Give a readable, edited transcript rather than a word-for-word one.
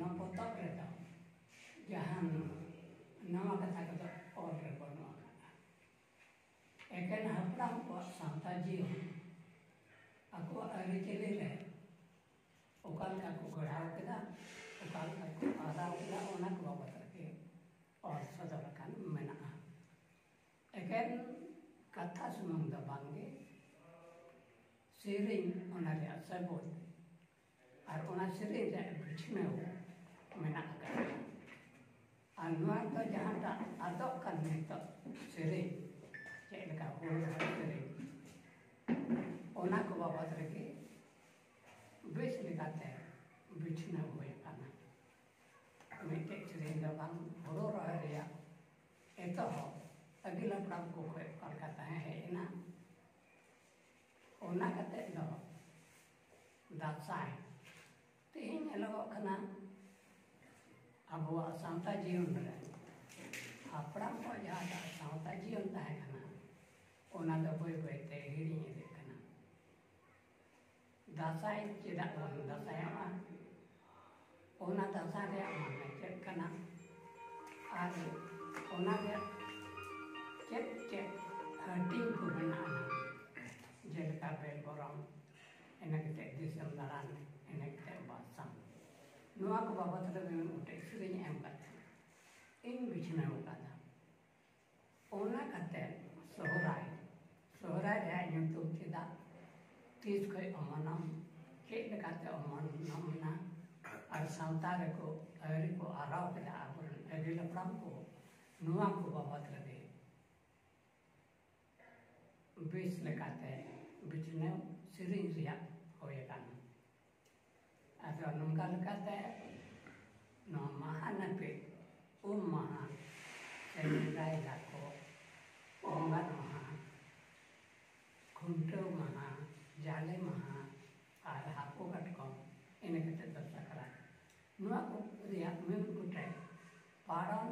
ᱱᱚᱣᱟ ᱯᱚᱛᱚᱵ ᱨᱮᱫᱚ ᱡᱟᱦᱟᱱ ᱱᱟᱣᱟ ᱠᱟᱛᱷᱟ ᱠᱚᱫᱚ ᱚᱞ ᱨᱮ ᱵᱟᱹᱱᱩᱜ ᱟᱠᱟᱫᱟ᱾ ᱮᱠᱮᱱ ᱦᱟᱯᱲᱟᱢ ᱠᱚᱣᱟᱜ ᱥᱟᱶᱛᱟ ᱡᱤᱭᱚᱱ ᱟᱠᱚᱣᱟᱜ ᱟᱹᱨᱤᱪᱟᱹᱞᱤ ᱨᱮ ᱚᱠᱟ ᱞᱮᱠᱟ ᱠᱚ ᱜᱚᱲᱦᱟᱣ ᱠᱮᱫᱟ, ᱚᱠᱟ ᱞᱮᱠᱟ ᱠᱚ ᱟᱫᱟᱣ ᱠᱮᱫᱟ, ᱚᱱᱟ ᱠᱚ ᱵᱟᱵᱚᱫ ᱨᱮᱜᱮ ᱚᱞ ᱥᱚᱫᱚᱨ ᱟᱠᱟᱱ ᱢᱮᱱᱟᱜᱼᱟ᱾ ᱮᱠᱮᱱ ᱠᱟᱛᱷᱟ ᱥᱩᱢᱩᱝ ᱫᱚ ᱵᱟᱝᱜᱮ, ᱥᱮᱨᱮᱧ ᱚᱱᱟ ᱨᱮᱭᱟᱜ ᱥᱟᱵᱚᱫ ᱟᱨ ᱚᱱᱟ ᱥᱮᱨᱮᱧ ᱨᱮᱭᱟᱜ ᱵᱤᱪᱷᱱᱟᱹᱣ ᱢᱮᱱᱟᱜ ᱟᱠᱟᱫᱟ᱾ ᱟᱨ ᱱᱚᱣᱟ ᱫᱚ ᱡᱟᱦᱟᱸᱴᱟᱜ ᱟᱫᱚᱜ ᱠᱟᱱ ᱱᱤᱛᱚᱜ ᱥᱮᱨᱮᱧ, ᱪᱮᱫ ᱞᱮᱠᱟ ᱦᱩᱲᱩ ᱨᱚᱦᱚᱭ ᱥᱮᱨᱮᱧ, ᱚᱱᱟ ᱠᱚ ᱵᱟᱵᱚᱫ ᱨᱮᱜᱮ ᱵᱮᱥ ᱞᱮᱠᱟᱛᱮ ᱵᱤᱪᱷᱱᱟᱹᱣ ᱦᱩᱭ ᱟᱠᱟᱱᱟ᱾ ᱢᱤᱫᱴᱮᱡ ᱥᱮᱨᱮᱧ ᱫᱚ ᱵᱟᱝ, ᱦᱩᱲᱩ ᱨᱚᱦᱚᱭ ᱨᱮᱭᱟᱜ ᱮᱛᱚᱦᱚᱵ ᱟᱹᱜᱤᱞ ᱦᱟᱯᱲᱟᱢ ᱠᱚ ᱠᱷᱚᱡ ᱚᱠᱟ ᱞᱮᱠᱟ ᱛᱟᱦᱮᱸ ᱦᱮᱡ ᱮᱱᱟ, ᱚᱱᱟ ᱠᱟᱛᱮᱫ ᱫᱚ ᱫᱟᱸᱥᱟᱭ ᱛᱮᱦᱮᱧ ᱧᱮᱞᱚᱜᱚᱜ ᱠᱟᱱᱟ ᱟᱵᱚᱣᱟᱜ ᱥᱟᱶᱛᱟ ᱡᱤᱭᱚᱱ ᱨᱮ ᱦᱟᱯᱲᱟᱢ ᱠᱚᱣᱟᱜ ᱡᱟᱦᱟᱸᱴᱟᱜ ᱥᱟᱶᱛᱟ ᱡᱤᱭᱚᱱ ᱛᱟᱦᱮᱸ ᱠᱟᱱᱟ, ᱚᱱᱟ ᱫᱚ ᱵᱟᱹᱭ ᱵᱟᱹᱭᱛᱮ ᱦᱤᱲᱤᱧ ᱤᱫᱤᱜ ᱠᱟᱱᱟ᱾ ᱫᱟᱸᱥᱟᱭ ᱪᱮᱫᱟᱜ ᱵᱚᱱ ᱫᱟᱸᱥᱟᱭᱚᱜᱼᱟ, ᱚᱱᱟ ᱫᱟᱸᱥᱟᱭ ᱨᱮᱭᱟᱜ ᱢᱟᱱᱮ ᱪᱮᱫ ᱠᱟᱱᱟ, ᱟᱨ ᱚᱱᱟ ᱨᱮᱭᱟᱜ ᱪᱮᱫ ᱪᱮᱫ ᱦᱟᱹᱴᱤᱧ ᱠᱚ ᱢᱮᱱᱟᱜᱼᱟ, ᱡᱮᱞᱮᱠᱟ ᱵᱮᱞ-ᱵᱚᱨᱚᱱ, ᱤᱱᱟᱹ ᱠᱟᱛᱮᱫ ᱫᱤᱥᱚᱢ ᱫᱟᱬᱟᱱ, ᱤᱱᱟᱹ ᱠᱟᱛᱮᱫ ᱵᱟᱫᱥᱟᱢ, ᱱᱚᱣᱟ ᱠᱚ ᱵᱟᱵᱚᱫ ᱨᱮ ᱢᱤᱢᱤᱫ ᱜᱚᱴᱮᱡ ᱥᱮᱨᱮᱧ ᱮᱢ ᱠᱟᱛᱮ ᱤᱧ ᱵᱤᱪᱷᱱᱟᱹᱣ ᱟᱠᱟᱫᱟ᱾ ᱚᱱᱟ ᱠᱟᱛᱮᱫ ᱥᱚᱦᱨᱟᱭ ᱨᱮᱭᱟᱜ ᱧᱩᱛᱩᱢ ᱪᱮᱫᱟᱜ, ᱛᱤᱥ ᱠᱷᱚᱡ ᱚᱢᱚᱱᱚᱜ, ᱪᱮᱫ ᱞᱮᱠᱟᱛᱮ ᱚᱢᱚᱱᱚᱜᱼᱟ, ᱟᱨ ᱥᱟᱶᱛᱟ ᱨᱮᱠᱚ ᱟᱹᱨᱤ ᱠᱚ ᱟᱨᱟᱣ ᱠᱮᱫᱟ ᱟᱵᱚᱨᱮᱱ ᱟᱹᱜᱤᱞ ᱦᱟᱯᱲᱟᱢ ᱠᱚ, ᱱᱚᱣᱟ ᱠᱚ ᱵᱟᱵᱚᱫ ᱨᱮᱜᱮ ᱵᱮᱥ ᱞᱮᱠᱟᱛᱮ ᱵᱤᱪᱷᱱᱟᱹᱣ ᱥᱮᱨᱮᱧ ᱨᱮᱭᱟᱜ ᱦᱩᱭ ᱟᱠᱟᱱᱟ᱾ ᱟᱫᱚ ᱱᱚᱝᱠᱟ ᱞᱮᱠᱟᱛᱮ ᱱᱚᱣᱟ ᱢᱟᱦᱟ ᱱᱟᱹᱯᱤᱛ ᱢᱟᱦᱟ ᱥᱮ ᱥᱮᱫᱟᱭ ᱫᱟᱠᱚ ᱵᱚᱸᱜᱟᱱ ᱢᱟᱦᱟ, ᱠᱷᱩᱱᱴᱟᱹᱣ ᱢᱟᱦᱟ, ᱡᱟᱞᱮ ᱢᱟᱦᱟ, ᱟᱨ ᱦᱟᱹᱠᱩ ᱠᱟᱴᱠᱚᱢ, ᱤᱱᱟᱹ ᱠᱟᱛᱮᱫ ᱫᱚ ᱥᱟᱠᱨᱟᱛ, ᱱᱚᱣᱟ ᱠᱚ ᱨᱮᱭᱟᱜ ᱢᱤᱢᱤᱫ ᱜᱚᱴᱮᱡ ᱯᱟᱲᱚᱱ